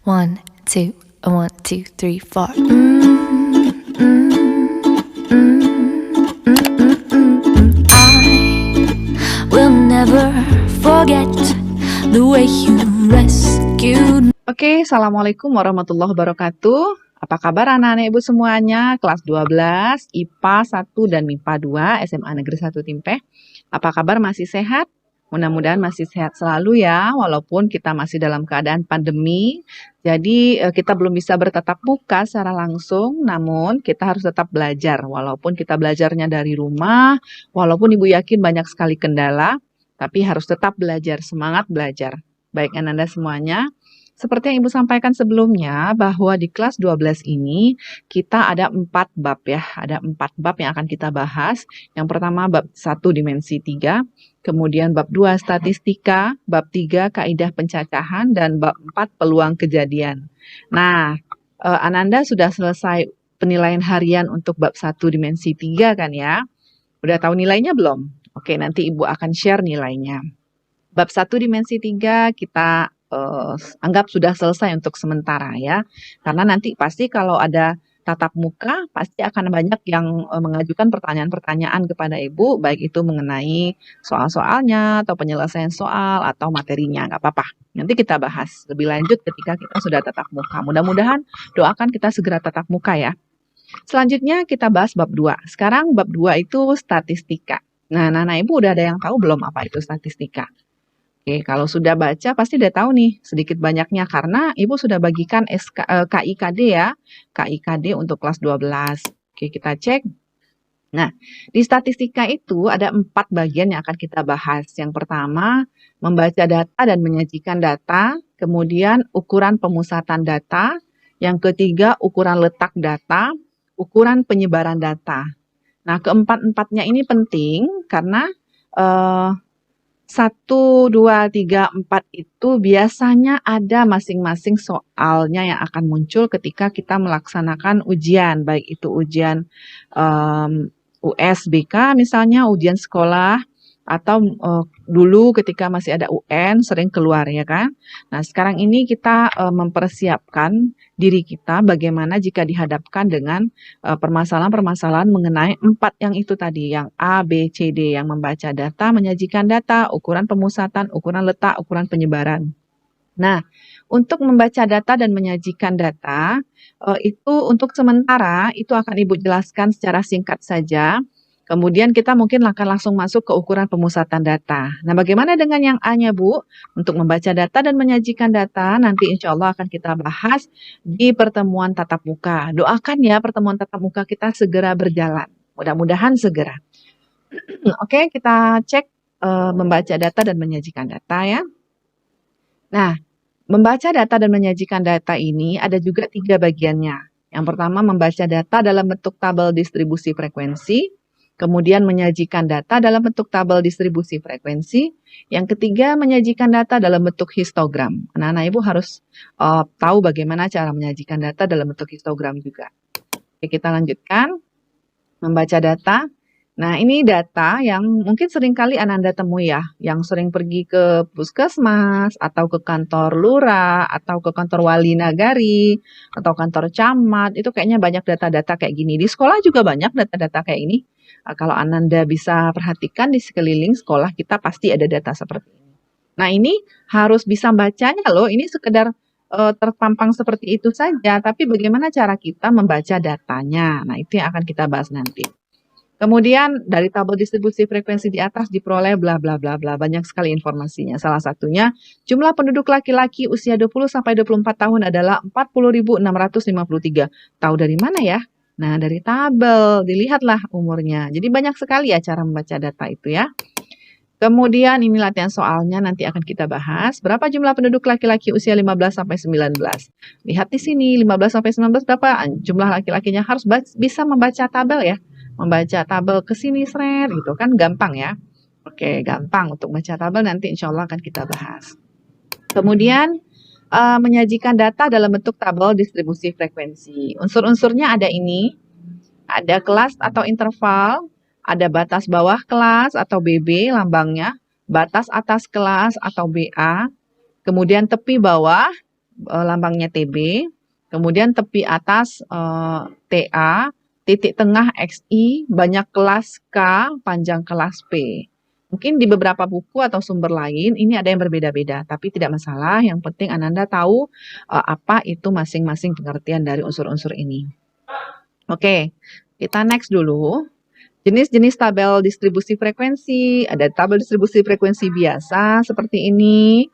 One, two, 3, 4. I will never forget the way you rescued. Oke, Assalamualaikum warahmatullahi wabarakatuh. Apa kabar anak-anak ibu semuanya? Kelas 12, IPA 1 dan MIPA 2, SMA Negeri 1 Timpeh. Apa kabar, masih sehat? Mudah-mudahan masih sehat selalu ya, walaupun kita masih dalam keadaan pandemi. Jadi kita belum bisa bertatap muka secara langsung, namun kita harus tetap belajar. Walaupun kita belajarnya dari rumah, walaupun ibu yakin banyak sekali kendala, tapi harus tetap belajar, semangat belajar. Baik Anda semuanya. Seperti yang Ibu sampaikan sebelumnya, bahwa di kelas 12 ini kita ada 4 bab ya. Ada 4 bab yang akan kita bahas. Yang pertama bab 1 dimensi 3, kemudian bab 2 statistika, bab 3 kaidah pencacahan, dan bab 4 peluang kejadian. Nah, Ananda sudah selesai penilaian harian untuk bab 1 dimensi 3 kan ya? Udah tahu nilainya belum? Oke, nanti Ibu akan share nilainya. Bab 1 dimensi 3 kita anggap sudah selesai untuk sementara ya. Karena nanti pasti kalau ada tatap muka, pasti akan banyak yang mengajukan pertanyaan-pertanyaan kepada Ibu, baik itu mengenai soal-soalnya, atau penyelesaian soal, atau materinya, nggak apa-apa. Nanti kita bahas lebih lanjut ketika kita sudah tatap muka. Mudah-mudahan doakan kita segera tatap muka ya. Selanjutnya kita bahas bab 2. Sekarang bab 2 itu statistika. Nah, anak-anak Ibu udah ada yang tahu belum apa itu statistika? Oke, kalau sudah baca pasti udah tahu nih sedikit banyaknya karena Ibu sudah bagikan KIKD ya. KIKD untuk kelas 12. Oke, kita cek. Nah, di statistika itu ada 4 bagian yang akan kita bahas. Yang pertama, membaca data dan menyajikan data. Kemudian, ukuran pemusatan data. Yang ketiga, ukuran letak data. Ukuran penyebaran data. Nah, keempat-empatnya ini penting karena 1, 2, 3, 4 itu biasanya ada masing-masing soalnya yang akan muncul ketika kita melaksanakan ujian, baik itu ujian USBK misalnya, ujian sekolah, atau dulu ketika masih ada UN sering keluar ya kan. Nah sekarang ini kita mempersiapkan diri kita bagaimana jika dihadapkan dengan permasalahan-permasalahan mengenai 4 yang itu tadi, yang A, B, C, D, yang membaca data, menyajikan data, ukuran pemusatan, ukuran letak, ukuran penyebaran. Nah, untuk membaca data dan menyajikan data, itu untuk sementara itu akan Ibu jelaskan secara singkat saja. Kemudian kita mungkin akan langsung masuk ke ukuran pemusatan data. Nah, bagaimana dengan yang A-nya, Bu? Untuk membaca data dan menyajikan data, nanti insya Allah akan kita bahas di pertemuan tatap muka. Doakan ya pertemuan tatap muka kita segera berjalan. Mudah-mudahan segera. Oke, kita cek membaca data dan menyajikan data ya. Nah, membaca data dan menyajikan data ini ada juga 3 bagiannya. Yang pertama, membaca data dalam bentuk tabel distribusi frekuensi. Kemudian menyajikan data dalam bentuk tabel distribusi frekuensi. Yang ketiga, menyajikan data dalam bentuk histogram. Anak-anak Ibu harus tahu bagaimana cara menyajikan data dalam bentuk histogram juga. Oke, kita lanjutkan. Membaca data. Nah, ini data yang mungkin sering kali Ananda temui ya, yang sering pergi ke puskesmas, atau ke kantor lurah, atau ke kantor wali nagari, atau kantor camat, itu kayaknya banyak data-data kayak gini. Di sekolah juga banyak data-data kayak ini. Kalau Ananda bisa perhatikan di sekeliling sekolah kita pasti ada data seperti ini. Nah, ini harus bisa bacanya loh, ini sekedar terpampang seperti itu saja, tapi bagaimana cara kita membaca datanya? Nah, itu yang akan kita bahas nanti. Kemudian dari tabel distribusi frekuensi di atas diperoleh bla bla bla bla, banyak sekali informasinya. Salah satunya jumlah penduduk laki-laki usia 20 sampai 24 tahun adalah 40.653. Tahu dari mana ya? Nah, dari tabel, dilihatlah umurnya. Jadi banyak sekali ya cara membaca data itu ya. Kemudian ini latihan soalnya nanti akan kita bahas. Berapa jumlah penduduk laki-laki usia 15 sampai 19? Lihat di sini 15 sampai 19 berapa jumlah laki-lakinya, harus bisa membaca tabel ya. Membaca tabel ke sini seret gitu kan gampang ya. Oke, gampang untuk membaca tabel, nanti insya Allah akan kita bahas. Kemudian menyajikan data dalam bentuk tabel distribusi frekuensi. Unsur-unsurnya ada ini. Ada kelas atau interval, ada batas bawah kelas atau BB lambangnya, batas atas kelas atau BA, kemudian tepi bawah, lambangnya TB, kemudian tepi atas TA, titik tengah XI, banyak kelas K, panjang kelas P. Mungkin di beberapa buku atau sumber lain ini ada yang berbeda-beda, tapi tidak masalah. Yang penting Ananda tahu apa itu masing-masing pengertian dari unsur-unsur ini. Oke, kita next dulu. Jenis-jenis tabel distribusi frekuensi, ada tabel distribusi frekuensi biasa seperti ini.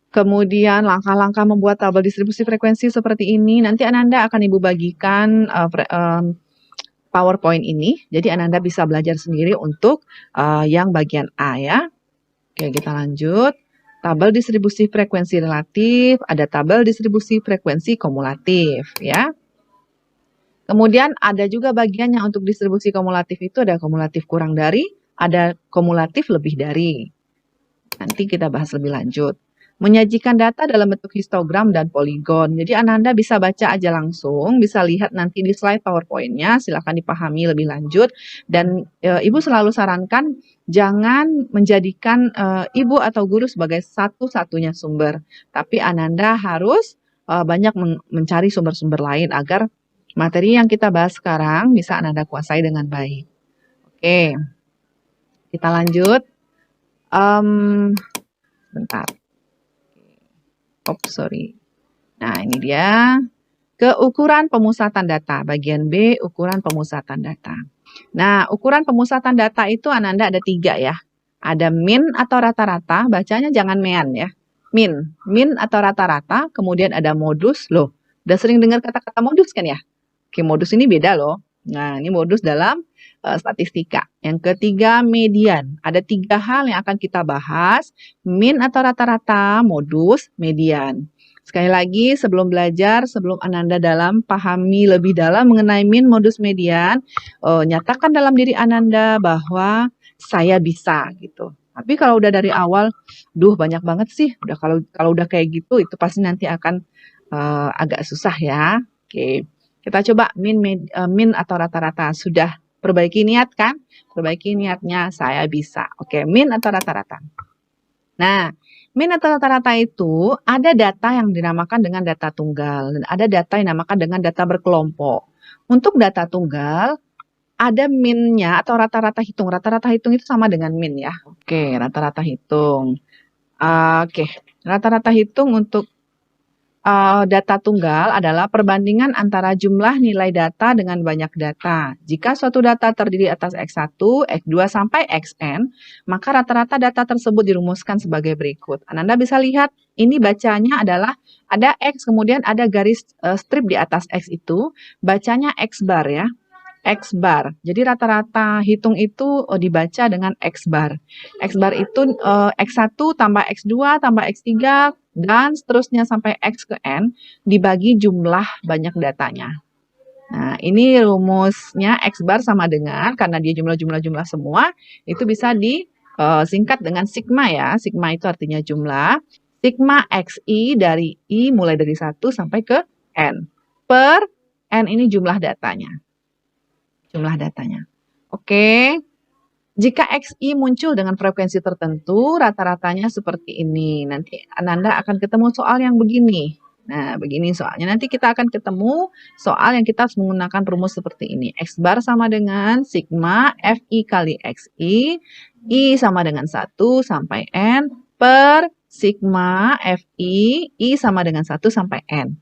Kemudian langkah-langkah membuat tabel distribusi frekuensi seperti ini. Nanti Ananda akan Ibu bagikan PowerPoint ini. Jadi Ananda bisa belajar sendiri untuk yang bagian A ya. Oke, kita lanjut. Tabel distribusi frekuensi relatif, ada tabel distribusi frekuensi kumulatif ya. Kemudian ada juga bagian yang untuk distribusi kumulatif itu ada kumulatif kurang dari, ada kumulatif lebih dari. Nanti kita bahas lebih lanjut. Menyajikan data dalam bentuk histogram dan poligon. Jadi Ananda bisa baca aja langsung, bisa lihat nanti di slide PowerPoint-nya, silakan dipahami lebih lanjut. Dan Ibu selalu sarankan jangan menjadikan Ibu atau guru sebagai satu-satunya sumber. Tapi Ananda harus banyak mencari sumber-sumber lain agar materi yang kita bahas sekarang bisa Ananda kuasai dengan baik. Oke, kita lanjut. Bentar. Sorry. Nah, ini dia. Keukuran pemusatan data. Bagian B, ukuran pemusatan data. Nah, ukuran pemusatan data itu Ananda ada 3 ya. Ada min atau rata-rata, bacanya jangan mean ya. Min atau rata-rata, kemudian ada modus. Loh, udah sering dengar kata-kata modus kan ya? Oke, modus ini beda loh. Nah, ini modus dalam statistika. Yang ketiga, median. Ada 3 hal yang akan kita bahas. Min atau rata-rata, modus, median. Sekali lagi, sebelum belajar, sebelum Ananda pahami lebih dalam mengenai min, modus, median, nyatakan dalam diri Ananda bahwa saya bisa gitu. Tapi kalau udah dari awal, banyak banget sih. Udah kalau udah kayak gitu, itu pasti nanti akan agak susah ya. Oke. Kita coba min atau rata-rata. Sudah perbaiki niat kan? Perbaiki niatnya, saya bisa. Oke, min atau rata-rata. Nah, min atau rata-rata itu ada data yang dinamakan dengan data tunggal. Dan ada data yang dinamakan dengan data berkelompok. Untuk data tunggal, ada min-nya atau rata-rata hitung. Rata-rata hitung itu sama dengan min ya. Oke, rata-rata hitung. Oke, rata-rata hitung untuk data tunggal adalah perbandingan antara jumlah nilai data dengan banyak data. Jika suatu data terdiri atas X1, X2 sampai Xn, maka rata-rata data tersebut dirumuskan sebagai berikut. Ananda bisa lihat, ini bacanya adalah ada X, kemudian ada garis strip di atas X itu, bacanya X bar ya. X bar. Jadi rata-rata hitung itu dibaca dengan X bar. X bar itu X1 tambah X2 tambah X3 dan seterusnya sampai X ke N dibagi jumlah banyak datanya. Nah, ini rumusnya X bar sama dengan, karena dia jumlah semua, itu bisa disingkat dengan sigma ya. Sigma itu artinya jumlah. Sigma XI dari I mulai dari 1 sampai ke N. Per N ini jumlah datanya. Oke. Jika XI muncul dengan frekuensi tertentu, rata-ratanya seperti ini. Nanti Ananda akan ketemu soal yang begini. Nah, begini soalnya. Nanti kita akan ketemu soal yang kita harus menggunakan rumus seperti ini. X bar sama dengan sigma FI kali XI. I sama dengan 1 sampai N per sigma FI. I sama dengan 1 sampai N.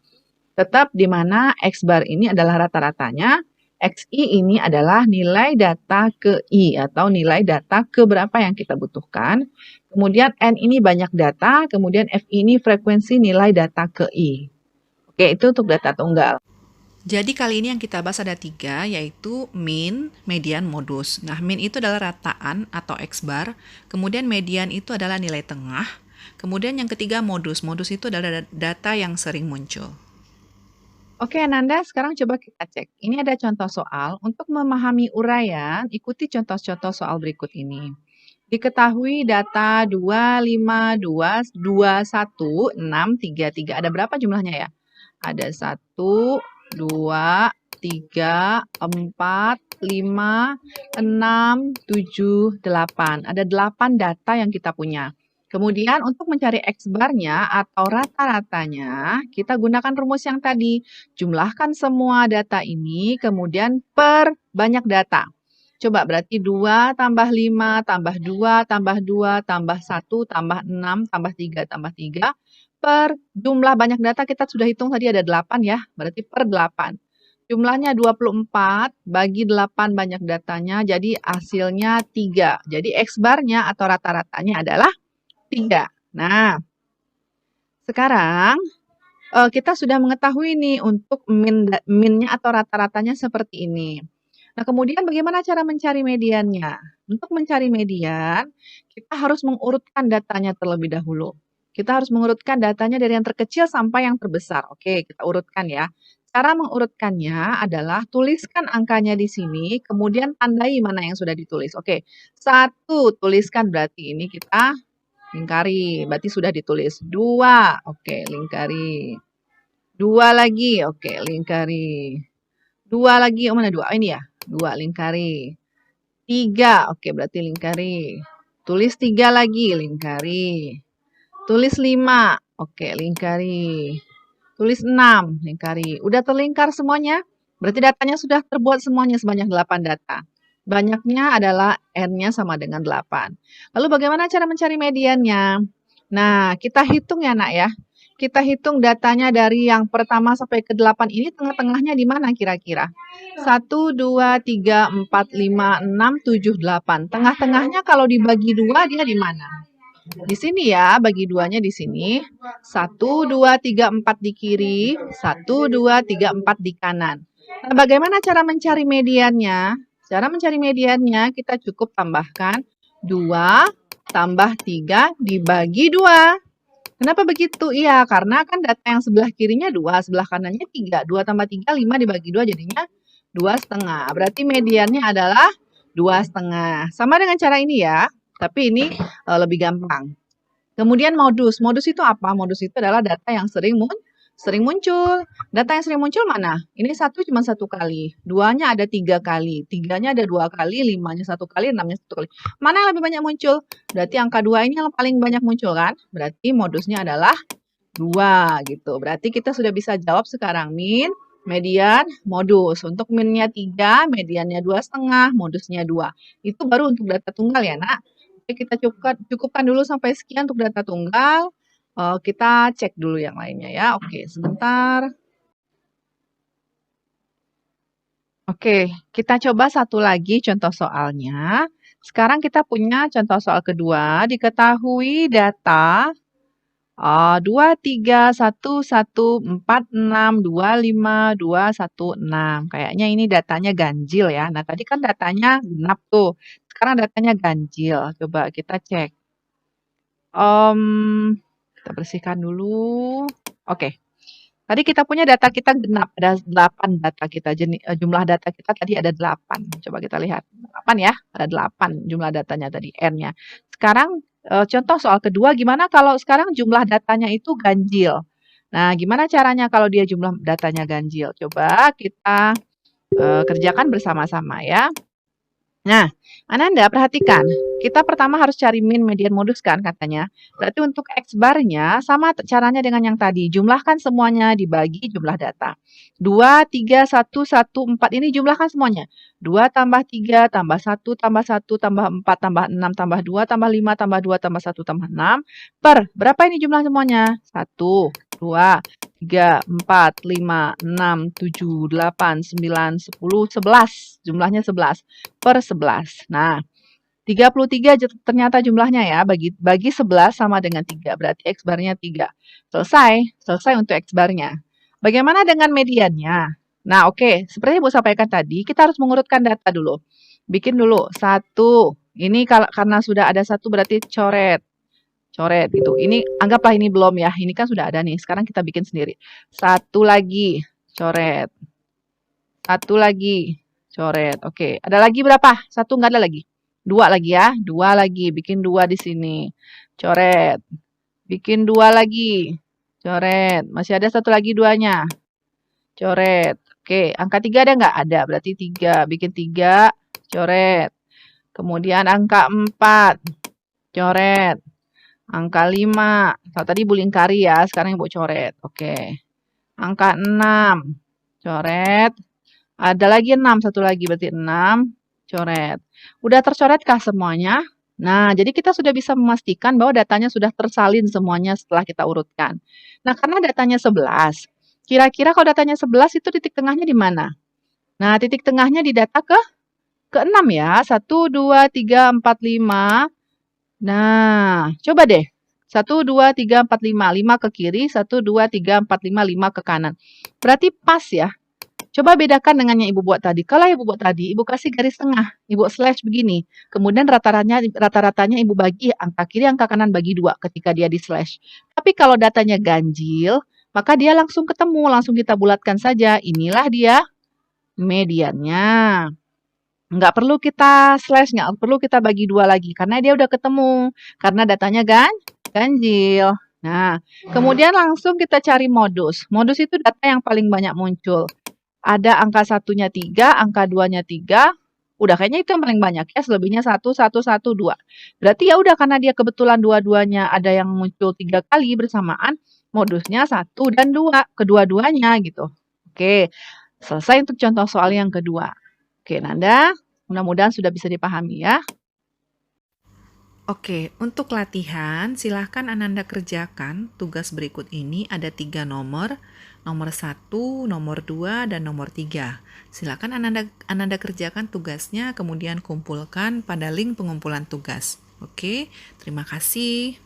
Tetap di mana X bar ini adalah rata-ratanya. XI ini adalah nilai data ke I atau nilai data ke berapa yang kita butuhkan. Kemudian N ini banyak data, kemudian FI ini frekuensi nilai data ke I. Oke, itu untuk data tunggal. Jadi kali ini yang kita bahas ada 3, yaitu min, median, modus. Nah, min itu adalah rataan atau X bar, kemudian median itu adalah nilai tengah, kemudian yang ketiga modus. Modus itu adalah data yang sering muncul. Oke, Ananda, sekarang coba kita cek. Ini ada contoh soal. Untuk memahami uraian, ikuti contoh-contoh soal berikut ini. Diketahui data 2522163. Ada berapa jumlahnya ya? Ada 1, 2, 3, 4, 5, 6, 7, 8. Ada 8 data yang kita punya. Kemudian untuk mencari X bar-nya atau rata-ratanya, kita gunakan rumus yang tadi. Jumlahkan semua data ini, kemudian per banyak data. Coba berarti 2 tambah 5 tambah 2 tambah 2 tambah 1 tambah 6 tambah 3 tambah 3 per jumlah banyak data kita sudah hitung tadi ada 8 ya, berarti per 8. Jumlahnya 24 bagi 8 banyak datanya, jadi hasilnya 3. Jadi X bar-nya atau rata-ratanya adalah 3. Nah, sekarang kita sudah mengetahui nih untuk min-nya atau rata-ratanya seperti ini. Nah, kemudian bagaimana cara mencari mediannya? Untuk mencari median, kita harus mengurutkan datanya terlebih dahulu. Kita harus mengurutkan datanya dari yang terkecil sampai yang terbesar. Oke, kita urutkan ya. Cara mengurutkannya adalah tuliskan angkanya di sini, kemudian tandai mana yang sudah ditulis. Oke, 1 tuliskan berarti ini kita lingkari, berarti sudah ditulis. 2, oke, lingkari. 2 lagi, oke, lingkari. 2 lagi, oh mana 2? Oh, ini ya, 2, lingkari. 3, oke, berarti lingkari. Tulis 3 lagi, lingkari. Tulis 5, oke, lingkari. Tulis 6, lingkari. Udah terlingkar semuanya? Berarti datanya sudah terbuat semuanya sebanyak 8 data. Banyaknya adalah N-nya sama dengan 8. Lalu bagaimana cara mencari mediannya? Nah, kita hitung ya nak ya. Kita hitung datanya dari yang pertama sampai ke 8 ini tengah-tengahnya di mana kira-kira? 1, 2, 3, 4, 5, 6, 7, 8. Tengah-tengahnya kalau dibagi 2 dia di mana? Di sini ya, bagi duanya di sini. 1, 2, 3, 4 di kiri. 1, 2, 3, 4 di kanan. Nah, bagaimana cara mencari mediannya? Cara mencari mediannya kita cukup tambahkan 2 tambah 3 dibagi 2. Kenapa begitu? Iya, karena kan data yang sebelah kirinya 2, sebelah kanannya 3. 2 tambah 3, 5 dibagi 2 jadinya 2,5. Berarti mediannya adalah 2,5. Sama dengan cara ini ya, tapi ini lebih gampang. Kemudian modus. Modus itu apa? Modus itu adalah data yang sering muncul. Data yang sering muncul mana? Ini 1 cuma 1 kali. 2-nya ada 3 kali. 3-nya ada 2 kali. 5-nya 1 kali. 6-nya 1 kali. Mana yang lebih banyak muncul? Berarti angka 2 ini yang paling banyak muncul kan? Berarti modusnya adalah 2 gitu. Berarti kita sudah bisa jawab sekarang min, median, modus. Untuk minnya 3, mediannya 2,5, modusnya 2. Itu baru untuk data tunggal ya nak. Oke, kita cukupkan dulu sampai sekian untuk data tunggal. Kita cek dulu yang lainnya ya. Oke, sebentar. Oke, kita coba satu lagi contoh soalnya. Sekarang kita punya contoh soal kedua. Diketahui data 2, 3, 1, 1, 4, 6, 2, 5, 2, 1, 6. Kayaknya ini datanya ganjil ya. Nah, tadi kan datanya genap tuh. Sekarang datanya ganjil. Coba kita cek. Kita bersihkan dulu. Oke. Tadi kita punya data kita genap. Ada 8 data kita. Jumlah data kita tadi ada 8. Coba kita lihat. 8 ya. Ada 8 jumlah datanya tadi. N-nya. Sekarang contoh soal kedua. Gimana kalau sekarang jumlah datanya itu ganjil? Nah, gimana caranya kalau dia jumlah datanya ganjil? Coba kita kerjakan bersama-sama ya. Nah, Ananda perhatikan, kita pertama harus cari min, median, modus kan katanya. Berarti untuk X bar-nya sama caranya dengan yang tadi. Jumlahkan semuanya dibagi jumlah data. 2, 3, 1, 1, 4 ini jumlahkan semuanya. 2 tambah 3 tambah 1 tambah 1 tambah 4 tambah 6 tambah 2 tambah 5 tambah 2 tambah 1 tambah 6 per berapa ini jumlah semuanya? 1, 2, 3, 4, 5, 6, 7, 8, 9, 10, 11. Jumlahnya 11 per 11. Nah, 33 ternyata jumlahnya ya. Bagi 11 sama dengan 3. Berarti X barnya 3. Selesai untuk X barnya. Bagaimana dengan mediannya? Nah, oke. Seperti yang Bu sampaikan tadi, kita harus mengurutkan data dulu. Bikin dulu. 1. Ini karena sudah ada 1 berarti coret gitu. Ini anggaplah ini belum ya. Ini kan sudah ada nih. Sekarang kita bikin sendiri. 1 lagi, coret. 1 lagi, coret. Oke, ada lagi berapa? 1 nggak ada lagi. 2 lagi ya. 2 lagi, bikin 2 di sini. Coret. Bikin 2 lagi. Coret. Masih ada 1 lagi 2-nya. Coret. Oke, angka 3 ada nggak? Ada. Berarti 3. Bikin 3. Coret. Kemudian angka 4. Coret. Angka 5. Kalau tadi Ibu lingkari ya, sekarang Ibu coret. Oke. Angka 6. Coret. Ada lagi 6, satu lagi berarti 6. Coret. Udah tercoretkah semuanya? Nah, jadi kita sudah bisa memastikan bahwa datanya sudah tersalin semuanya setelah kita urutkan. Nah, karena datanya 11. Kira-kira kalau datanya 11 itu titik tengahnya di mana? Nah, titik tengahnya di data ke 6 ya. 1, 2, 3, 4, 5. Nah, coba deh. 1, 2, 3, 4, 5. 5 ke kiri, 1, 2, 3, 4, 5, 5 ke kanan. Berarti pas ya. Coba bedakan dengan yang Ibu buat tadi. Kalau Ibu buat tadi, Ibu kasih garis tengah. Ibu slash begini. Kemudian rata-ratanya Ibu bagi angka kiri, angka kanan bagi 2 ketika dia di slash. Tapi kalau datanya ganjil, maka dia langsung ketemu. Langsung kita bulatkan saja. Inilah dia mediannya. Nggak perlu kita slash, nggak perlu kita bagi 2 lagi. Karena dia udah ketemu. Karena datanya ganjil. Nah, kemudian langsung kita cari modus. Modus itu data yang paling banyak muncul. Ada angka 1-nya 3, angka 2-nya 3. Udah kayaknya itu yang paling banyak ya. Selebihnya 1, 1, 1, 2. Berarti ya udah karena dia kebetulan dua-duanya ada yang muncul 3 kali bersamaan. Modusnya 1 dan 2. Kedua-duanya gitu. Oke. Selesai untuk contoh soal yang kedua. Oke, Nanda. Mudah-mudahan sudah bisa dipahami ya. Oke, untuk latihan, silahkan Ananda kerjakan tugas berikut ini. Ada 3 nomor 1, nomor 2, dan nomor 3. Silahkan Ananda kerjakan tugasnya, kemudian kumpulkan pada link pengumpulan tugas. Oke, terima kasih.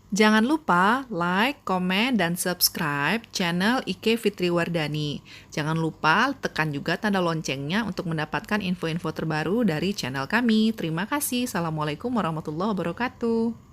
Jangan lupa like, komen, dan subscribe channel IK Fitri Wardani. Jangan lupa tekan juga tanda loncengnya untuk mendapatkan info-info terbaru dari channel kami. Terima kasih. Assalamualaikum warahmatullahi wabarakatuh.